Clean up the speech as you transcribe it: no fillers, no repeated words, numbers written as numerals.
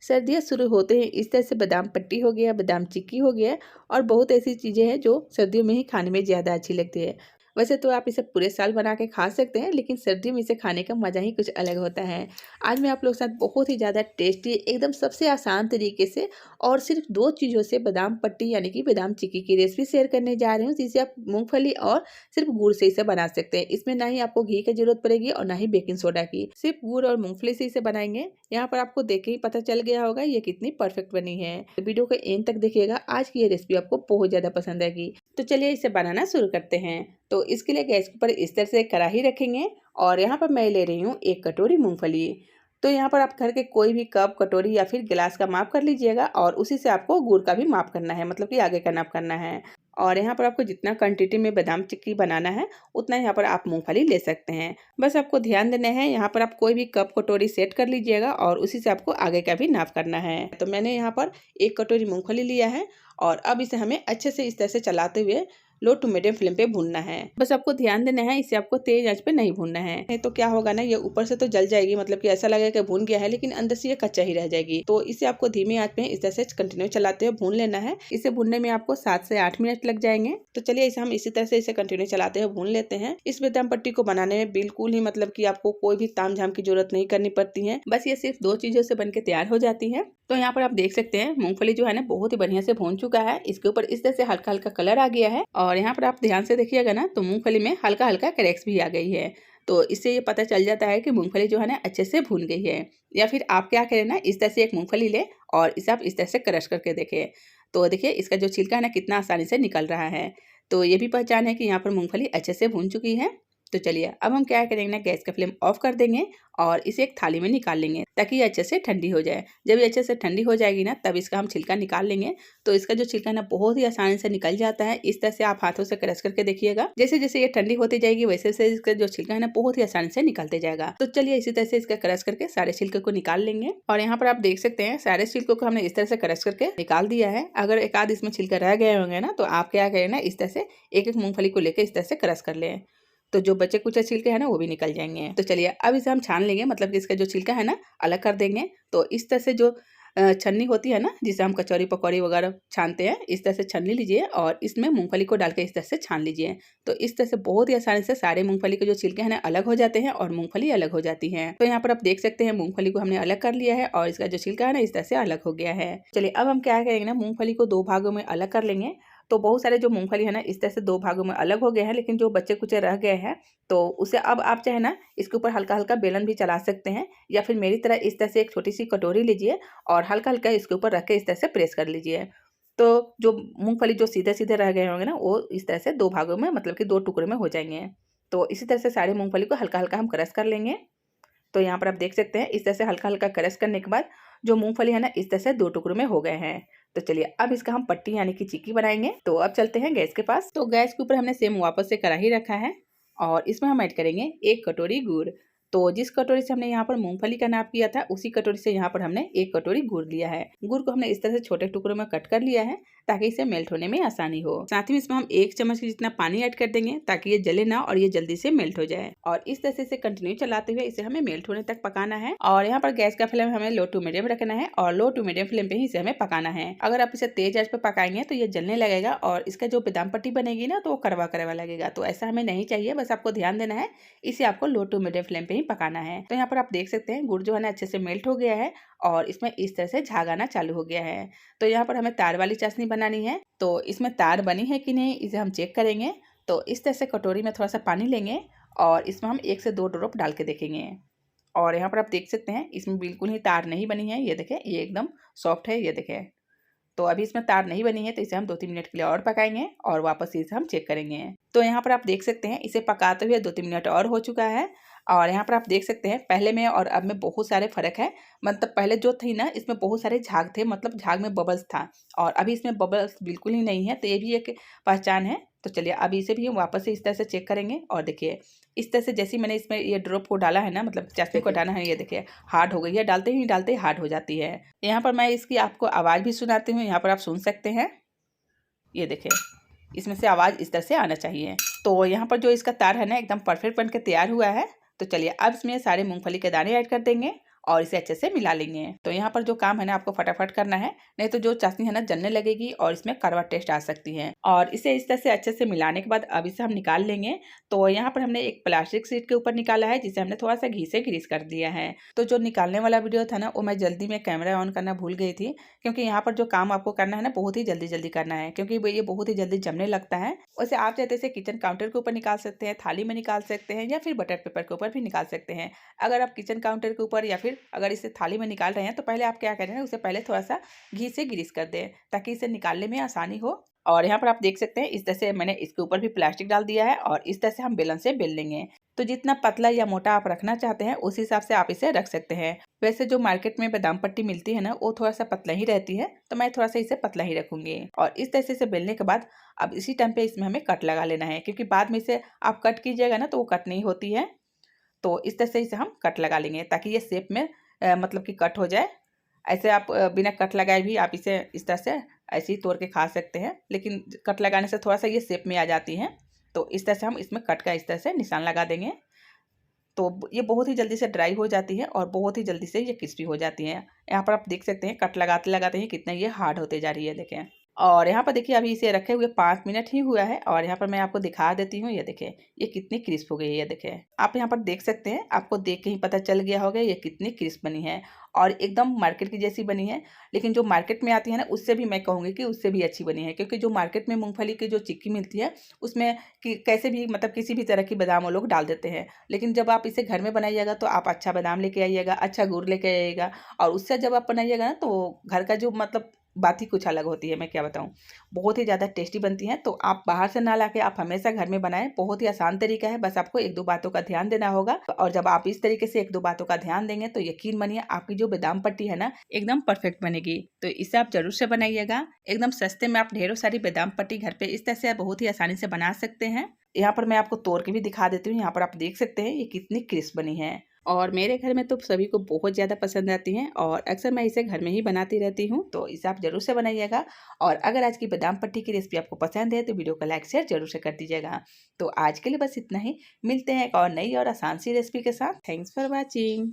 सर्दियाँ शुरू होते ही इस तरह से बादाम पट्टी हो गया, बादाम चिक्की हो गया और बहुत ऐसी चीज़ें हैं जो सर्दियों में ही खाने में ज़्यादा अच्छी लगती है। वैसे तो आप इसे पूरे साल बना के खा सकते हैं, लेकिन सर्दियों में इसे खाने का मज़ा ही कुछ अलग होता है। आज मैं आप लोगों के साथ बहुत ही ज़्यादा टेस्टी एकदम सबसे आसान तरीके से और सिर्फ 2 चीज़ों से बादाम पट्टी यानी कि बादाम चिक्की की रेसिपी शेयर करने जा रही हूँ, जिसे आप मूँगफली और सिर्फ गुड़ से इसे बना सकते हैं। इसमें ना ही आपको घी की ज़रूरत पड़ेगी और ना ही बेकिंग सोडा की, सिर्फ गुड़ और मूँगफली से इसे बनाएँगे। यहाँ पर आपको देख के ही पता चल गया होगा ये कितनी परफेक्ट बनी है। तो वीडियो को एंड तक देखिएगा, आज की ये रेसिपी आपको बहुत ज़्यादा पसंद आएगी। तो चलिए इसे बनाना शुरू करते हैं। तो इसके लिए गैस के ऊपर इस तरह से कढ़ाई रखेंगे और यहाँ पर मैं ले रही हूँ 1 कटोरी मूँगफली। तो यहाँ पर आप घर के कोई भी कप, कटोरी या फिर गिलास का माप कर लीजिएगा और उसी से आपको गुड़ का भी माप करना है, मतलब कि आगे का नाप करना है। और यहाँ पर आपको जितना क्वांटिटी में बादाम चिक्की बनाना है उतना यहाँ पर आप मूंगफली ले सकते हैं। बस आपको ध्यान देना है, यहाँ पर आप कोई भी कप, कटोरी सेट कर लीजिएगा और उसी से आपको आगे का भी नाप करना है। तो मैंने यहाँ पर 1 कटोरी मूंगफली लिया है और अब इसे हमें अच्छे से इस तरह से चलाते हुए लो टू मीडियम फ्लेम पे भूनना है। बस आपको ध्यान देना है, इसे आपको तेज आंच पे नहीं भूनना है, नहीं तो क्या होगा ना, ये ऊपर से तो जल जाएगी, मतलब कि ऐसा लगेगा कि भून गया है लेकिन अंदर से ये कच्चा ही रह जाएगी। तो इसे आपको धीमी आंच पे इस तरह से कंटिन्यू चलाते हुए भून लेना है। इसे भूनने में आपको 7 से 8 मिनट लग जाएंगे। तो चलिए इसे हम इसी तरह से इसे कंटिन्यू चलाते हुए भून लेते हैं। इस बादाम पट्टी को बनाने में बिल्कुल ही मतलब कि आपको कोई भी ताम झाम की जरूरत नहीं करनी पड़ती है, बस ये सिर्फ 2 चीजों से बनके तैयार हो जाती है। तो यहाँ पर आप देख सकते हैं मूंगफली जो है ना बहुत ही बढ़िया से भून चुका है, इसके ऊपर इस तरह से हल्का हल्का कलर आ गया है और यहाँ पर आप ध्यान से देखिएगा ना तो मूंगफली में हल्का हल्का क्रैक्स भी आ गई है। तो इससे ये पता चल जाता है कि मूंगफली जो है ना अच्छे से भून गई है। या फिर आप क्या करें ना, इस तरह से एक मूंगफली ले और इसे आप इस तरह से क्रश करके देखें। तो देखिए इसका जो छिलका है ना कितना आसानी से निकल रहा है। तो ये भी पहचान है कि यहाँ पर मूंगफली अच्छे से भून चुकी है। तो चलिए अब हम क्या करेंगे ना, गैस का फ्लेम ऑफ कर देंगे और इसे एक थाली में निकाल लेंगे ताकि ये अच्छे से ठंडी हो जाए। जब ये अच्छे से ठंडी हो जाएगी ना तब इसका हम छिलका निकाल लेंगे। तो इसका जो छिलका ना बहुत ही आसानी से निकल जाता है। इस तरह से आप हाथों से क्रश करके देखिएगा, जैसे जैसे ये ठंडी होती जाएगी वैसे वैसे इसका जो छिलका है ना बहुत ही आसानी से निकलते जाएगा। तो चलिए इसी तरह से इसका क्रश करके सारे छिलके को निकाल लेंगे। और यहाँ पर आप देख सकते हैं सारे छिलकों को हमने इस तरह से क्रश करके निकाल दिया है। अगर एक आध इसमें छिलका रह गए होंगे ना तो आप क्या करें ना, इस तरह से एक एक मूंगफली को लेकर इस तरह से क्रश कर लें, तो जो बचे कुछ छिलके हैं ना वो भी निकल जाएंगे। तो चलिए अब इसे हम छान लेंगे, मतलब कि इसका जो छिलका है ना अलग कर देंगे। तो इस तरह से जो छन्नी होती है ना जिसे हम कचौरी पकौड़ी वगैरह छानते हैं, इस तरह से छन्नी लीजिए और इसमें मूंगफली को डाल के इस तरह से छान लीजिए। तो इस तरह से बहुत ही आसानी से सारे मूंगफली के जो छिलके हैं ना अलग हो जाते हैं और मूंगफली अलग हो जाती है। तो यहाँ पर आप देख सकते हैं मूंगफली को हमने अलग कर लिया है और इसका जो छिलका है ना इस तरह से अलग हो गया है। चलिए अब हम क्या करेंगे ना, मूंगफली को 2 भागों में अलग कर लेंगे। तो बहुत सारे जो मूंगफली है ना इस तरह से 2 भागों में अलग हो गए हैं, लेकिन जो बच्चे कुछ रह गए हैं तो उसे अब आप चाहे ना इसके ऊपर हल्का हल्का बेलन भी चला सकते हैं, या फिर मेरी तरह इस तरह से एक छोटी सी कटोरी लीजिए और हल्का हल्का इसके ऊपर रख के इस तरह से प्रेस कर लीजिए। तो जो मूंगफली जो सीधे सीधे रह गए होंगे ना वो इस तरह से 2 भागों में, मतलब कि 2 टुकड़े में हो जाएंगे। तो इसी तरह से सारे मूंगफली को हल्का हल्का हम क्रश कर लेंगे। तो यहाँ पर आप देख सकते हैं इस तरह से हल्का हल्का क्रश करने के बाद जो मूंगफली है ना इस तरह से 2 टुकड़ों में हो गए हैं। तो चलिए अब इसका हम पट्टी यानी कि चिक्की बनाएंगे। तो अब चलते हैं गैस के पास। तो गैस के ऊपर हमने सेम वापस से कढ़ाई रखा है और इसमें हम ऐड करेंगे 1 कटोरी गुड़। तो जिस कटोरी से हमने यहाँ पर मूंगफली का नाप किया था उसी कटोरी से यहाँ पर हमने 1 कटोरी गुड़ लिया है। गुड़ को हमने इस तरह से छोटे टुकड़ों में कट कर लिया है ताकि इसे मेल्ट होने में आसानी हो। साथ ही इसमें हम 1 चम्मच के जितना पानी ऐड कर देंगे ताकि ये जले ना और ये जल्दी से मेल्ट हो जाए। और इस तरह से इसे कंटिन्यू चलाते हुए इसे हमें मेल्ट होने तक पकाना है। और यहाँ पर गैस का फ्लेम हमें लो टू मीडियम रखना है और लो टू मीडियम फ्लेम पे ही इसे हमें पकाना है। अगर आप इसे तेज आंच पे पकाएंगे तो ये जलने लगेगा और इसका जो बादाम पट्टी बनेगी ना तो वो कड़वा कड़वा लगेगा। तो ऐसा हमें नहीं चाहिए, बस आपको ध्यान देना है, इसे आपको लो टू मीडियम फ्लेम पे ही पकाना है। तो यहाँ पर आप देख सकते हैं गुड़ जो है ना अच्छे से मेल्ट हो गया है और इसमें इस तरह से झाग आना चालू हो गया है। तो यहाँ पर हमें तार वाली चाशनी बनानी है। तो इसमें तार बनी है कि नहीं इसे हम चेक करेंगे। तो इस तरह से कटोरी में थोड़ा सा पानी लेंगे और इसमें हम 1 से 2 ड्रॉप डाल के देखेंगे। और यहाँ पर आप देख सकते हैं इसमें बिल्कुल ही तार नहीं बनी है, ये देखें ये एकदम सॉफ्ट है, ये देखें। तो अभी इसमें तार नहीं बनी है तो इसे हम 2-3 मिनट के लिए और पकाएंगे और वापस इसे हम चेक करेंगे। तो यहाँ पर आप देख सकते हैं इसे पकाते हुए 2-3 मिनट और हो चुका है। और यहाँ पर आप देख सकते हैं पहले में और अब में बहुत सारे फर्क है। मतलब पहले जो थी ना इसमें बहुत सारे झाग थे, मतलब झाग में बबल्स था और अभी इसमें बबल्स बिल्कुल ही नहीं है। तो ये भी एक पहचान है। तो चलिए अब इसे भी हम वापस से इस तरह से चेक करेंगे और देखिए इस तरह से जैसे मैंने इसमें ये ड्रॉप को डाला है ना, मतलब चाशनी को डाला है, ये देखिए हार्ड हो गई है, डालते ही हार्ड हो जाती है। यहाँ पर मैं इसकी आपको आवाज़ भी सुनाती हूँ, यहाँ पर आप सुन सकते हैं, ये देखिए इसमें से आवाज़ इस तरह से आना चाहिए। तो यहाँ पर जो इसका तार है ना एकदम परफेक्ट बन के तैयार हुआ है। तो चलिए अब इसमें सारे मूंगफली के दाने ऐड कर देंगे और इसे अच्छे से मिला लेंगे। तो यहाँ पर जो काम है ना आपको फटाफट करना है, नहीं तो जो चाशनी है ना जलने लगेगी और इसमें कड़वा टेस्ट आ सकती है। और इसे इस तरह से अच्छे से मिलाने के बाद अब इसे हम निकाल लेंगे। तो यहाँ पर हमने एक प्लास्टिक शीट के ऊपर निकाला है, जिसे हमने थोड़ा सा घी से ग्रीस कर दिया है। तो जो निकालने वाला वीडियो था ना वो मैं जल्दी में कैमरा ऑन करना भूल गई थी, क्योंकि यहाँ पर जो काम आपको करना है ना बहुत ही जल्दी जल्दी करना है, क्योंकि ये बहुत ही जल्दी जमने लगता है। वैसे आप चाहते से किचन काउंटर के ऊपर निकाल सकते हैं, थाली में निकाल सकते हैं, या फिर बटर पेपर के ऊपर भी निकाल सकते हैं। अगर आप किचन काउंटर के ऊपर या फिर अगर इसे थाली में निकाल रहे हैं तो पहले आप क्या करें ना, उसे पहले थोड़ा सा घी से ग्रीस कर दें ताकि इसे निकालने में आसानी हो। और यहाँ पर आप देख सकते हैं इस तरह से मैंने इसके ऊपर भी प्लास्टिक डाल दिया है और इस तरह से हम बेलन से बेल लेंगे। तो जितना पतला या मोटा आप रखना चाहते हैं उस हिसाब से आप इसे रख सकते हैं। वैसे जो मार्केट में बादाम पट्टी मिलती है ना वो थोड़ा सा पतला ही रहती है, तो मैं थोड़ा सा इसे पतला ही रखूंगी। और इस तरह से इसे बेलने के बाद अब इसी टाइम पे इसमें हमें कट लगा लेना है, क्योंकि बाद में इसे आप कट कीजिएगा ना तो वो कट नहीं होती है। तो इस तरह से इसे हम कट लगा लेंगे ताकि ये शेप में मतलब कि कट हो जाए। ऐसे आप बिना कट लगाए भी आप इसे इस तरह से ऐसे ही तोड़ के खा सकते हैं, लेकिन कट लगाने से थोड़ा सा ये शेप में आ जाती है। तो इस तरह से हम इसमें कट का इस तरह से निशान लगा देंगे। तो ये बहुत ही जल्दी से ड्राई हो जाती है और बहुत ही जल्दी से ये क्रिस्पी हो जाती है। यहाँ पर आप देख सकते हैं कट लगाते लगाते ही कितना ये हार्ड होते जा रही है, देखें। और यहाँ पर देखिए अभी इसे रखे हुए 5 मिनट ही हुआ है और यहाँ पर मैं आपको दिखा देती हूँ। ये देखें ये कितनी क्रिस्प हो गई है, ये देखें। आप यहाँ पर देख सकते हैं, आपको देख के ही पता चल गया होगा ये कितनी क्रिस्प बनी है और एकदम मार्केट की जैसी बनी है। लेकिन जो मार्केट में आती है ना उससे भी मैं कहूँगी कि उससे भी अच्छी बनी है, क्योंकि जो मार्केट में मूंगफली की जो चिक्की मिलती है उसमें कि कैसे भी मतलब किसी भी तरह की बादाम वो लोग डाल देते हैं। लेकिन जब आप इसे घर में बनाइएगा तो आप अच्छा बादाम लेके आइएगा, अच्छा गुड़ लेके आइएगा, और उससे जब आप बनाइएगा ना तो घर का जो मतलब बात ही कुछ अलग होती है। मैं क्या बताऊँ, बहुत ही ज़्यादा टेस्टी बनती हैं। तो आप बाहर से ना लाके आप हमेशा घर में बनाएं। बहुत ही आसान तरीका है, बस आपको 1-2 बातों का ध्यान देना होगा। और जब आप इस तरीके से 1-2 बातों का ध्यान देंगे तो यकीन मानिए आपकी जो बादाम पट्टी है ना एकदम परफेक्ट बनेगी। तो इसे आप जरूर से बनाइएगा। एकदम सस्ते में आप ढेरों सारी बादाम पट्टी घर पे इस तरह से बहुत ही आसानी से बना सकते हैं। यहाँ पर मैं आपको तोड़ के भी दिखा देती हूँ। यहाँ पर आप देख सकते हैं ये कितनी क्रिस्प बनी है और मेरे घर में तो सभी को बहुत ज़्यादा पसंद आती हैं और अक्सर मैं इसे घर में ही बनाती रहती हूँ। तो इसे आप ज़रूर से बनाइएगा। और अगर आज की बादाम पट्टी की रेसिपी आपको पसंद है तो वीडियो को लाइक शेयर जरूर से कर दीजिएगा। तो आज के लिए बस इतना ही, मिलते हैं एक और नई और आसान सी रेसिपी के साथ। Thanks for watching.